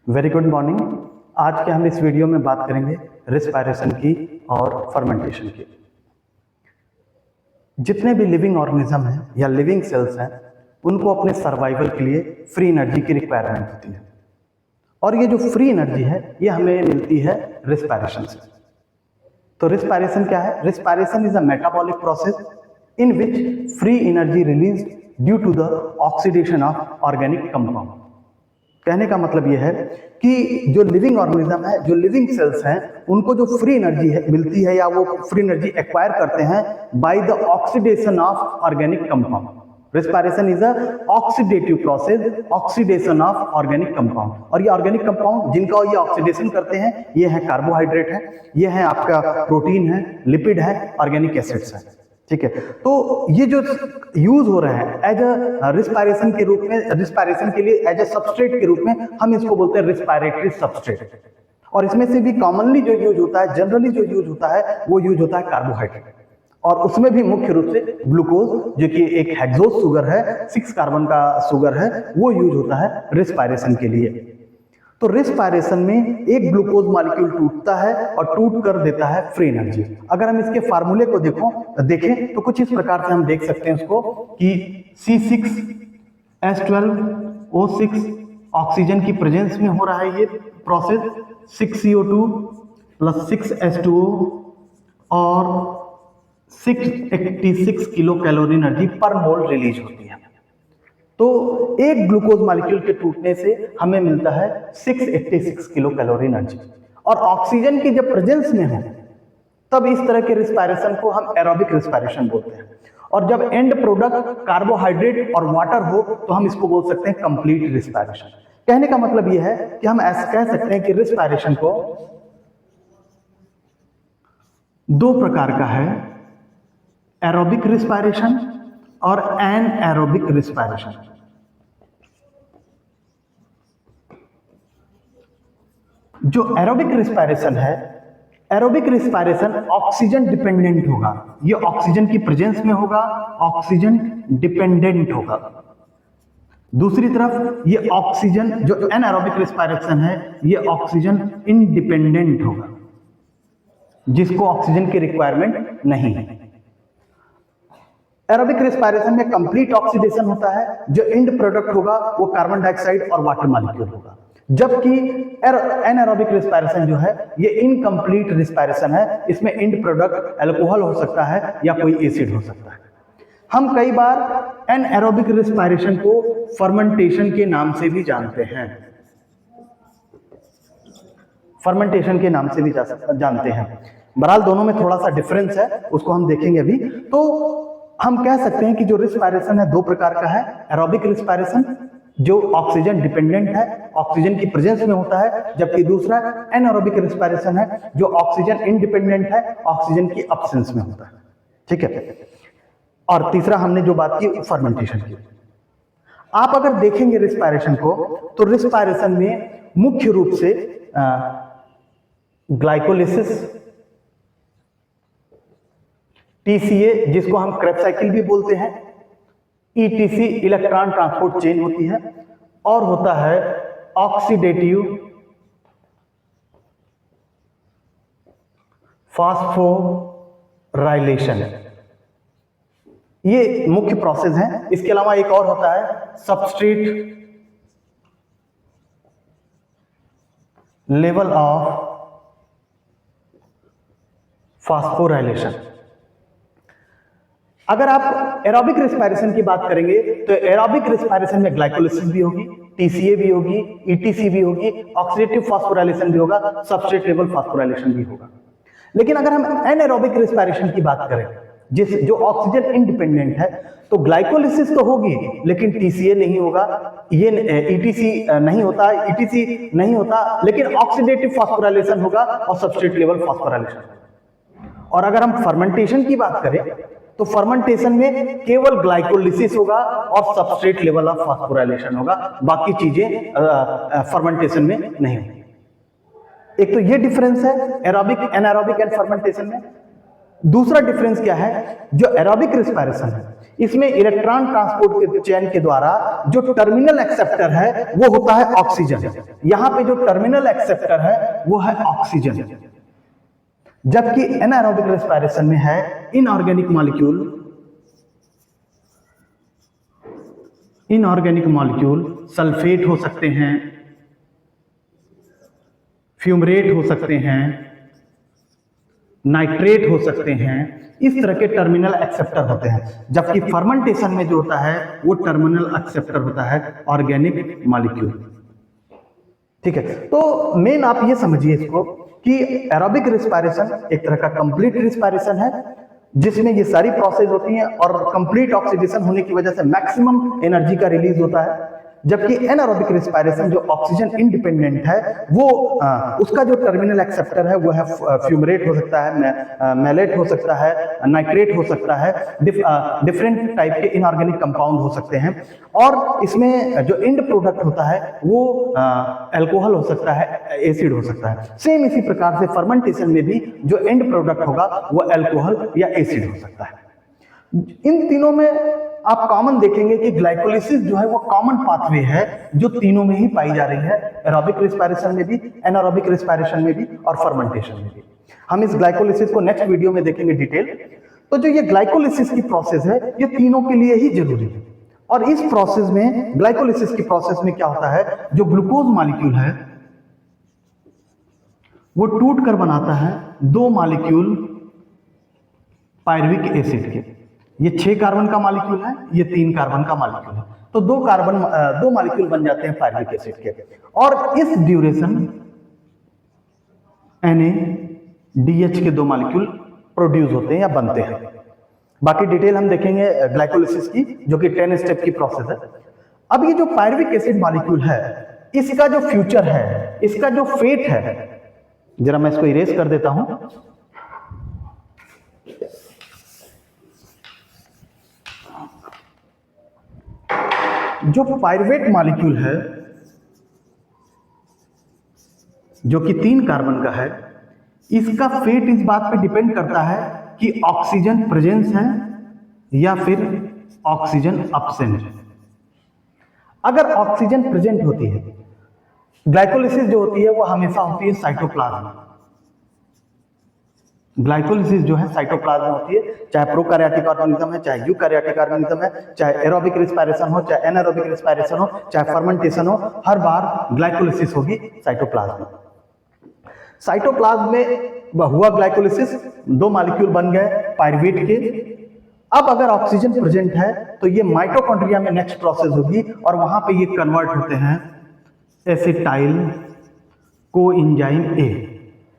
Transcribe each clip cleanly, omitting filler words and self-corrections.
Very good morning. आज के हम इस वीडियो में बात करेंगे रिस्पायरेशन की और फर्मेंटेशन की। जितने भी लिविंग ऑर्गेनिज्म हैं या लिविंग सेल्स हैं, उनको अपने सर्वाइवल के लिए फ्री एनर्जी की रिक्वायरमेंट होती है, और ये जो फ्री एनर्जी है ये हमें मिलती है रिस्पायरेशन से। तो रिस्पायरेशन क्या है? Respiration is a metabolic process in which free energy released due to the oxidation of organic compound. कहने का मतलब यह है कि जो लिविंग ऑर्गेनिज्म है, जो लिविंग सेल्स हैं, उनको जो फ्री एनर्जी है मिलती है या वो फ्री एनर्जी एक्वायर करते हैं by the oxidation of organic compound. Respiration is a oxidative process, oxidation of organic compound. और ये ऑर्गेनिक कंपाउंड जिनका ये ऑक्सीडेशन करते हैं, ये है कार्बोहाइड्रेट है, ये है आपका प्रोटीन है, लिपिड है, ऑर्गेनिक एसिड्स है। ठीक है, तो ये जो यूज हो रहा है एज अ रिस्पायरेशन के रूप में, रिस्पायरेशन के लिए एज अ सबस्ट्रेट के रूप में हम इसको बोलते हैं रिस्पायरेटरी सबस्ट्रेट। और इसमें से भी कॉमनली जो यूज होता है, जनरली जो यूज होता है, वो यूज होता है कार्बोहाइड्रेट, और उसमें भी मुख्य रूप से ग्लूकोज, जो कि एक हेक्सोज शुगर है, 6 कार्बन का शुगर है, वो यूज होता है रिस्पायरेशन के लिए। तो रिस्पायरेशन में एक ग्लूकोज मॉलिक्यूल टूटता है और टूट कर देता है फ्री एनर्जी। अगर हम इसके फार्मूले को देखें तो कुछ इस प्रकार से हम देख सकते हैं उसको कि C6H12O6 ऑक्सीजन की प्रेजेंस में हो रहा है ये प्रोसेस, 6CO2 प्लस 6H2O और 686 किलो कैलोरी एनर्जी पर मोल रिलीज होती है। तो एक ग्लूकोज मॉलिक्यूल के टूटने से हमें मिलता है 686 किलो कैलोरी एनर्जी। और ऑक्सीजन की जब प्रेजेंस में हो तब इस तरह के रिस्पायरेशन को हम एरोबिक रिस्पायरेशन बोलते हैं। और जब एंड प्रोडक्ट कार्बोहाइड्रेट और वाटर हो तो हम इसको बोल सकते हैं कंप्लीट रिस्पायरेशन। कहने का मतलब यह है कि हम ऐसा कह सकते हैं कि रिस्पायरेशन को दो प्रकार का है, एरोबिक रिस्पायरेशन और एनएरोबिक रिस्पायरेशन। जो एरोबिक रिस्पायरेशन है, एरोबिक रिस्पायरेशन ऑक्सीजन डिपेंडेंट होगा, ये ऑक्सीजन की प्रेजेंस में होगा, ऑक्सीजन डिपेंडेंट होगा। दूसरी तरफ ये ऑक्सीजन, जो एनएरोबिक रिस्पायरेशन है, ये ऑक्सीजन इंडिपेंडेंट होगा, जिसको ऑक्सीजन की रिक्वायरमेंट नहीं है। एरोबिक रिस्पायरेशन में कंप्लीट ऑक्सीडेशन होता है, जो एंड प्रोडक्ट होगा वो कार्बन डाइऑक्साइड और वाटर मॉलिक्यूल होगा। जबकि एनारोबिक रिस्पायरेशन जो है ये इनकम्प्लीट रिस्पायरेशन है, इसमें एंड प्रोडक्ट अल्कोहल हो सकता है या कोई एसिड हो सकता है। हम कई बार एनारोबिक रिस्पायरेशन को फर्मेंटेशन के नाम से भी जानते हैं, फर्मेंटेशन के नाम से भी जानते हैं। बहरहाल दोनों में थोड़ा सा डिफरेंस है, उसको हम देखेंगे अभी। तो हम कह सकते हैं कि जो रिस्पायरेशन है दो प्रकार का है, एरोबिक रिस्पायरेशन जो ऑक्सीजन डिपेंडेंट है, ऑक्सीजन की प्रेजेंस में होता है, जबकि दूसरा एनारोबिक रिस्पायरेशन है जो ऑक्सीजन इंडिपेंडेंट है, ऑक्सीजन की एब्सेंस में होता है। ठीक है, और तीसरा हमने जो बात की फर्मेंटेशन की। आप अगर देखेंगे रिस्पायरेशन को तो रिस्पायरेशन में मुख्य रूप से ग्लाइकोलिसिस, टीसीए जिसको हम क्रेब्स साइकिल भी बोलते हैं, ईटीसी इलेक्ट्रॉन ट्रांसपोर्ट चेन होती है, और होता है ऑक्सीडेटिव फॉस्फोराइलेशन। ये मुख्य प्रोसेस है। इसके अलावा एक और होता है सबस्ट्रेट लेवल ऑफ फॉस्फोराइलेशन। अगर आप एरोबिक रिस्पायरेशन की बात करेंगे तो एरोबिक रिस्पायरेशन में ग्लाइकोलिसिस भी होगी, टीसीए भी होगी, ईटीसी भी होगी, ऑक्सीडेटिव फॉस्फोराइलेशन भी होगा, सबस्ट्रेट लेवल फॉस्फोराइलेशन भी होगा। लेकिन अगर हम एनारोबिक रिस्पायरेशन की बात करें, जो ऑक्सीजन इंडिपेंडेंट है, तो ग्लाइकोलिसिस तो होगी लेकिन टीसीए नहीं होगा, ये ईटीसी नहीं होता, ईटीसी नहीं होता, लेकिन ऑक्सीडेटिव फॉस्फोराइलेशन होगा और सबस्ट्रेट लेवल फॉस्फोराइलेशन। और अगर हम फर्मेंटेशन की बात करें तो फर्मेंटेशन में केवल ग्लाइकोलिसिस होगा और सबस्ट्रेट लेवल ऑफ फॉस्फोराइलेशन होगा, बाकी चीजें फर्मेंटेशन में नहीं होगी। एक तो ये डिफरेंस है एरोबिक, एनारोबिक एंड फर्मेंटेशन में। दूसरा डिफरेंस क्या है, जो एरोबिक रिस्पायरेशन है इसमें इलेक्ट्रॉन ट्रांसपोर्ट के चेन के द्वारा जो टर्मिनल एक्सेप्टर है वो होता है ऑक्सीजन। यहां पे जो टर्मिनल एक्सेप्टर है वो है ऑक्सीजन, जबकि एनारोबिक रेस्पिरेशन में है इनऑर्गेनिक मॉलिक्यूल सल्फेट हो सकते हैं, फ्यूमरेट हो सकते हैं, नाइट्रेट हो सकते हैं, इस तरह के टर्मिनल एक्सेप्टर होते हैं। जबकि फर्मेंटेशन में जो होता है वो टर्मिनल एक्सेप्टर होता है ऑर्गेनिक मॉलिक्यूल। ठीक है, तो मेन आप ये समझिए इसको कि एरोबिक रिस्पायरेशन एक तरह का कंप्लीट रिस्पायरेशन है जिसमें ये सारी प्रोसेस होती हैं और कंप्लीट ऑक्सीडेशन होने की वजह से मैक्सिमम एनर्जी का रिलीज होता है। जबकि एनारोबिक रिस्पायरेशन जो ऑक्सीजन इंडिपेंडेंट है वो उसका जो टर्मिनल एक्सेप्टर है वो है फ्यूमरेट हो सकता है, मैलेट हो सकता है, नाइट्रेट हो सकता है, डिफरेंट टाइप के इनऑर्गेनिक कंपाउंड हो सकते हैं। और इसमें जो एंड प्रोडक्ट होता है वो अल्कोहल हो सकता है, एसिड हो सकता है। सेम इसी प्रकार से फर्मेंटेशन में भी जो एंड प्रोडक्ट होगा वो अल्कोहल या एसिड हो सकता है। इन तीनों में आप कॉमन देखेंगे कि ग्लाइकोलिसिस जो है वो कॉमन पाथवे है जो तीनों में ही पाई जा रही है, एरोबिक रिस्पायरेशन में भी, एनारोबिक रिस्पायरेशन में भी और फर्मेंटेशन में भी। हम इस ग्लाइकोलिसिस को नेक्स्ट वीडियो में देखेंगे डिटेल। तो जो ये ग्लाइकोलिसिस की प्रोसेस है ये तीनों के लिए ही जरूरी है। और इस प्रोसेस में, ग्लाइकोलिसिस की प्रोसेस में क्या होता है, जो ग्लूकोज मॉलिक्यूल है वो टूट कर बनाता है 2 मॉलिक्यूल पायरुविक एसिड के। ये 6 कार्बन का मॉलिक्यूल है, ये 3 कार्बन का मॉलिक्यूल है, तो 2 मॉलिक्यूल बन जाते हैं पायरुविक एसिड के। और इस ड्यूरेशन NaDH के 2 मॉलिक्यूल प्रोड्यूस होते हैं या बनते हैं। बाकी डिटेल हम देखेंगे ग्लाइकोलिसिस की, जो कि 10 स्टेप की प्रोसेस है। अब ये जो पायरुविक एसिड मॉलिक्यूल है इसका जो फ्यूचर है, इसका जो फेट है, जरा मैं इसको इरेज कर देता हूं। जो पायरुवेट मॉलिक्यूल है जो कि 3 कार्बन का है, इसका फेट इस बात पे डिपेंड करता है कि ऑक्सीजन प्रेजेंस है या फिर ऑक्सीजन अब्सेंट है। अगर ऑक्सीजन प्रेजेंट होती है, ग्लाइकोलिसिस जो होती है वो हमेशा होती है साइटोप्लाज्म। ग्लाइकोलिसिस जो है साइटोप्लाज्म में होती है, चाहे प्रोकैरियोटिक ऑर्गेनिज्म है, चाहे यूकैरियोटिक ऑर्गेनिज्म है, चाहे एरोबिक रिस्पायरेशन हो, चाहे एनारोबिक रिस्पायरेशन हो, चाहे फर्मेंटेशन हो, हर बार ग्लाइकोलिसिस होगी साइटोप्लाज्म में। साइटोप्लाज्म में हुआ ग्लाइकोलिसिस, 2 मॉलिक्यूल बन गए पायरुवेट के। अब अगर ऑक्सीजन प्रेजेंट है तो ये माइटोकॉन्ड्रिया में नेक्स्ट प्रोसेस होगी और वहां पे ये कन्वर्ट होते हैं एसिटाइल कोएंजाइम ए।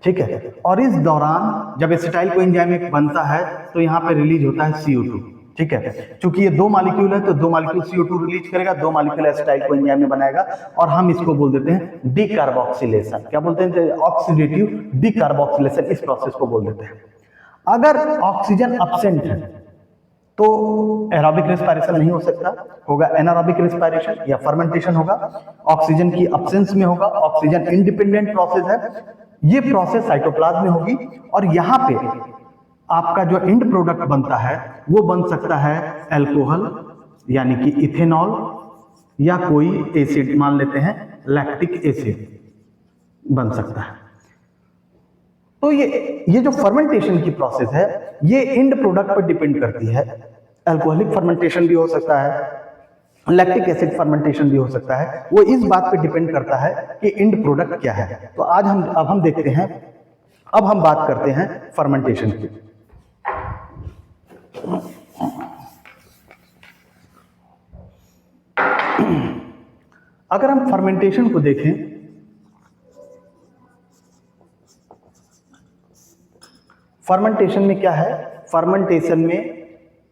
ठीक है, और इस दौरान जब एसिटाइल कोएंजाइम एक बनता है तो यहाँ पे रिलीज होता है CO2। ठीक है, क्योंकि ये 2 मॉलिक्यूल है तो 2 मॉलिक्यूल CO2 रिलीज करेगा, 2 मॉलिक्यूल एसिटाइल कोएंजाइम में बनाएगा और हम इसको बोल देते हैं डीकार्बोक्सिलेशन। क्या बोलते हैं? ऑक्सीडेटिव डीकार्बोक्सिलेशन, इस प्रोसेस को बोल देते हैं। अगर ऑक्सीजन अब्सेंट है तो एरोबिक रिस्पायरेशन नहीं हो सकता, होगा एनारोबिक रिस्पायरेशन या फर्मेंटेशन होगा। ऑक्सीजन की अब्सेंस में होगा, ऑक्सीजन इंडिपेंडेंट प्रोसेस है, ये प्रोसेस साइटोप्लाज्म में होगी। और यहां पे आपका जो एंड प्रोडक्ट बनता है वो बन सकता है अल्कोहल यानी कि इथेनॉल, या कोई एसिड, मान लेते हैं लैक्टिक एसिड बन सकता है। तो ये जो फर्मेंटेशन की प्रोसेस है ये एंड प्रोडक्ट पर डिपेंड करती है। अल्कोहलिक फर्मेंटेशन भी हो सकता है, लैक्टिक एसिड फर्मेंटेशन भी हो सकता है, वो इस बात पे डिपेंड करता है कि एंड प्रोडक्ट क्या है। तो आज हम देखते हैं, अब हम बात करते हैं फर्मेंटेशन की। अगर हम फर्मेंटेशन को देखें, फर्मेंटेशन में क्या है, फर्मेंटेशन में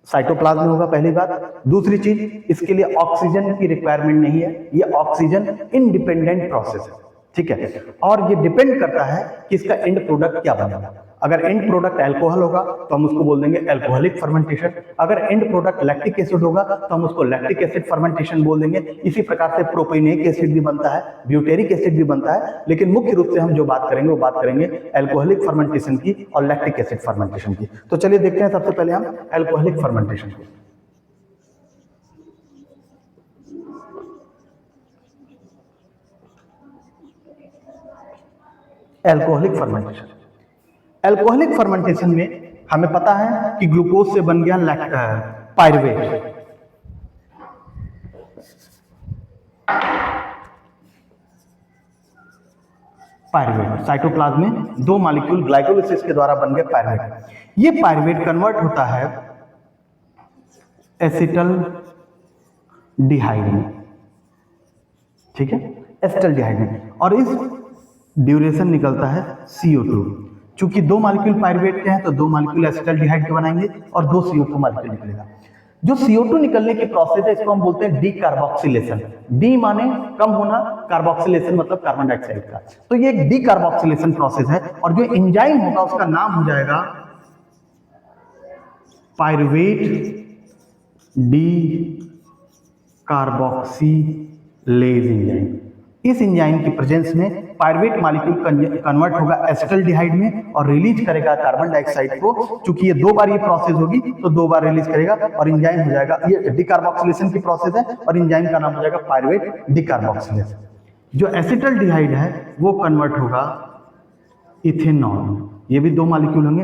साइटोप्लाज्म में होगा, पहली बात। दूसरी चीज, इसके लिए ऑक्सीजन की रिक्वायरमेंट नहीं है, ये ऑक्सीजन इंडिपेंडेंट प्रोसेस है। ठीक है, और ये डिपेंड करता है कि इसका एंड प्रोडक्ट क्या बनेगा। अगर एंड प्रोडक्ट अल्कोहल होगा तो हम उसको बोल देंगे अल्कोहलिक फर्मेंटेशन, अगर एंड प्रोडक्ट लैक्टिक एसिड होगा तो हम उसको लैक्टिक एसिड फर्मेंटेशन बोल देंगे। इसी प्रकार से प्रोपेनिक एसिड भी बनता है, ब्यूटेरिक एसिड भी बनता है, लेकिन मुख्य रूप से हम जो बात करेंगे वो बात करेंगे अल्कोहलिक फर्मेंटेशन की और लैक्टिक एसिड फर्मेंटेशन की। तो चलिए देखते हैं सबसे पहले हम अल्कोहलिक फर्मेंटेशन को। Alcoholic fermentation. एल्कोहलिक फर्मेंटेशन में हमें पता है कि ग्लूकोज से बन गया पायरुवेट। पायरुवेट साइटोप्लाज्म में 2 मॉलिक्यूल ग्लाइकोलिसिस के द्वारा बन गया पायरुवेट। ये पायरुवेट कन्वर्ट होता है एसिटल डिहाइड में, ठीक है, एसिटल डिहाइड में, और इस ड्यूरेशन निकलता है CO2। चूंकि 2 मॉलिक्यूल पायरुवेट के हैं तो 2 मॉलिक्यूल एसिटल डिहाइड के बनाएंगे और 2 CO2 मॉलिक्यूल निकलेगा। जो CO2 निकलने की प्रोसेस है इसको हम बोलते हैं डीकार्बोक्सिलेशन। डी माने कम होना, कार्बोक्सिलेशन मतलब कार्बन डाइऑक्साइड का। तो ये एक डीकार्बोक्सिलेशन प्रोसेस है और जो एंजाइम होगा उसका नाम हो जाएगा पायरुवेट डी कार्बोक्सिलेज एंजाइम। इस एंजाइम की प्रेजेंस में पायरुवेट मॉलिक्यूल कन्वर्ट होगा एसिटल डिहाइड में और रिलीज करेगा कार्बन डाइऑक्साइड को। चूंकि ये 2 बार ये प्रोसेस होगी तो 2 बार रिलीज करेगा और एंजाइम हो जाएगा, ये डीकार्बोक्सिलेशन की प्रोसेस है और एंजाइम का नाम हो जाएगा पायरुवेट डीकार्बोक्सिलेज। जो एसिटल डिहाइड है वो कन्वर्ट होगा इथेनॉल, ये भी 2 मॉलिक्यूल होंगे।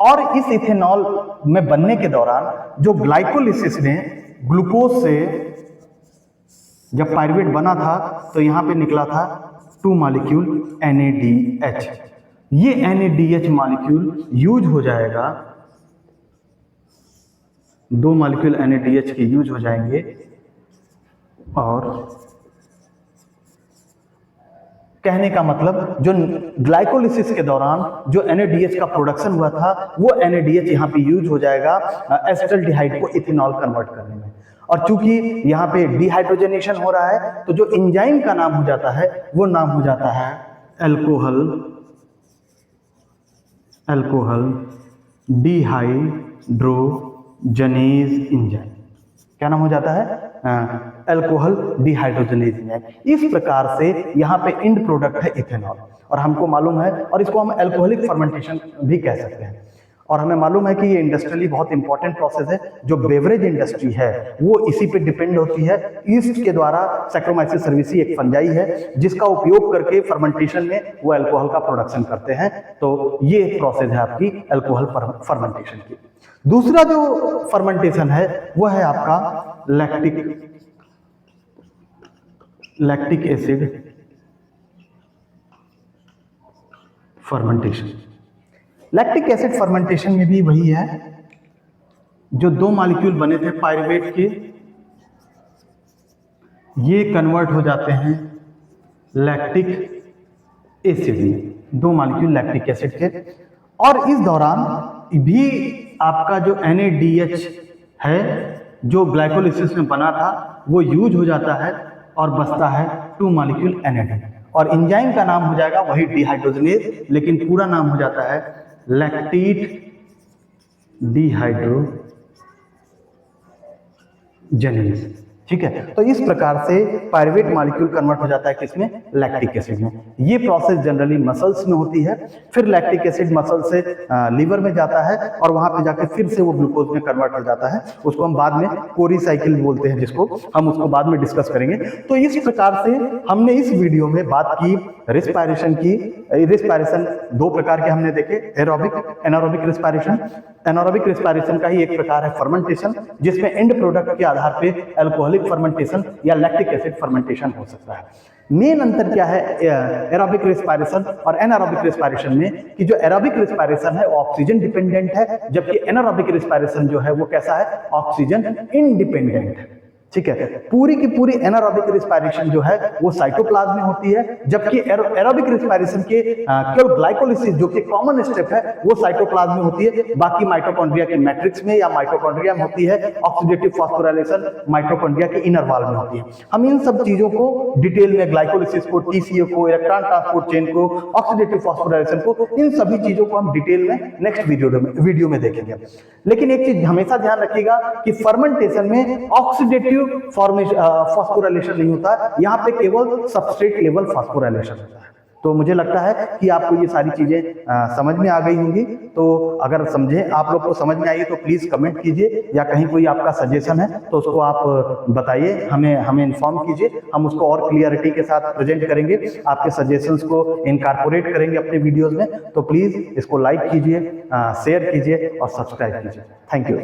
और इस इथेनॉल में बनने के दौरान जो ग्लाइकोलिसिस ने ग्लूकोज से जब पायरुवेट बना था तो यहां पे निकला था 2 मॉलिक्यूल NADH। ये NADH मॉलिक्यूल यूज हो जाएगा, 2 मॉलिक्यूल NADH के यूज हो जाएंगे और कहने का मतलब जो ग्लाइकोलिसिस के दौरान जो NADH का प्रोडक्शन हुआ था वो NADH यहाँ पे यूज हो जाएगा एसिटल डिहाइड को इथेनॉल कन्वर्ट करने में। और चूंकि यहाँ पे डिहाइड्रोजनेशन हो रहा है तो जो एंजाइम का नाम हो जाता है वो नाम हो जाता है अल्कोहल डिहाइड्रोजनेज एंजाइम। क्या नाम हो जाता है? Alcohol dehydrogenase enzyme. इस प्रकार से यहाँ पे एंड प्रोडक्ट है इथेनॉल और हमको मालूम है, और इसको हम अल्कोहलिक फर्मेंटेशन भी कह सकते हैं। और हमें मालूम है कि ये इंडस्ट्रियली बहुत इंपॉर्टेंट प्रोसेस है। जो बेवरेज इंडस्ट्री है वो इसी पे डिपेंड होती है। ईस्ट के द्वारा सैक्रोमाइसिस सर्विसी एक फंजाई है जिसका उपयोग करके फर्मेंटेशन में वो अल्कोहल का प्रोडक्शन करते हैं। तो ये प्रोसेस है आपकी अल्कोहल फर्मेंटेशन की। दूसरा जो फर्मेंटेशन है वो है आपका lactic acid fermentation. Lactic acid fermentation में भी वही है, जो 2 मॉलिक्यूल बने थे पायरुवेट के ये कन्वर्ट हो जाते हैं लैक्टिक एसिड में, 2 मॉलिक्यूल लैक्टिक एसिड के। और इस दौरान भी आपका जो NADH है जो ग्लाइकोलिसिस में बना था वो यूज हो जाता है और बचता है 2 मॉलिक्यूल NAD और एंजाइम का नाम हो जाएगा वही डिहाइड्रोजनेज, लेकिन पूरा नाम हो जाता है लैक्टेट डिहाइड्रोजनेज। ठीक है, तो इस प्रकार से पायरुवेट मॉलिक्यूल कन्वर्ट हो जाता है किसमें? लैक्टिक एसिड में। ये प्रोसेस जनरली मसल्स में होती है। फिर लैक्टिक एसिड मसल से लीवर में जाता है और वहां पे जाकर फिर से वो ग्लूकोज में कन्वर्ट हो जाता है। उसको हम बाद में कोरी साइकिल बोलते हैं, जिसको हम उसको बाद में डिस्कस करेंगे। तो इस प्रकार से हमने इस वीडियो में बात की रिस्पायरेशन की। रिस्पायरेशन 2 प्रकार के हमने देखे, aerobic anaerobic respiration. Anaerobic respiration का ही एक प्रकार है फर्मेंटेशन, जिसमें एंड प्रोडक्ट के आधार पे अल्कोहलिक फर्मेंटेशन या लैक्टिक एसिड फर्मेंटेशन हो सकता है। मेन अंतर क्या है एरोबिक रिस्पायरेशन और एनारोबिक रिस्पायरेशन में, कि जो एरोबिक रिस्पायरेशन है वो ऑक्सीजन डिपेंडेंट है, जबकि एनारोबिक रिस्पायरेशन जो है वो कैसा है? ऑक्सीजन इंडिपेंडेंट है। ठीक है, पूरी की पूरी एनारोबिक रिस्पायरेशन जो है वो साइटोप्लाज्म में होती है, जबकि एरोबिक रिस्पायरेशन के केवल ग्लाइकोलिसिस जो कि कॉमन स्टेप है वो साइटोप्लाज्म में होती है। बाकी माइटोकॉन्ड्रिया के मैट्रिक्स में या माइटोकॉन्ड्रिया में होती है। ऑक्सीडेटिव फॉस्फोराइलेशन माइटोकॉन्ड्रिया के इनर वॉल में होती है। हम इन सब चीजों को डिटेल में, ग्लाइकोलिसिस को, TCA को, इलेक्ट्रॉन ट्रांसपोर्ट चेन को, ऑक्सीडेटिव फॉस्फोराइलेशन को, इन सभी चीजों को हम डिटेल में नेक्स्ट वीडियो में देखेंगे। लेकिन एक चीज हमेशा ध्यान रखिएगा कि फर्मेंटेशन में ऑक्सीडेटिव फॉस्फोराइलेशन नहीं होता, यहाँ पे केवल सबस्ट्रेट लेवल फॉस्फोराइलेशन होता है। तो मुझे लगता है कि आपको ये सारी चीज़ें समझ में आ गई होंगी। तो अगर समझे आप लोग को समझ में आई तो प्लीज़ कमेंट कीजिए, या कहीं कोई आपका सजेशन है तो उसको आप बताइए, हमें इन्फॉर्म कीजिए। हम उसको और क्लियरिटी के साथ प्रेजेंट करेंगे, आपके सजेशंस को इनकॉर्पोरेट करेंगे अपने वीडियोज़ में। तो प्लीज़ इसको लाइक कीजिए, शेयर कीजिए और सब्सक्राइब कीजिए। Thank you.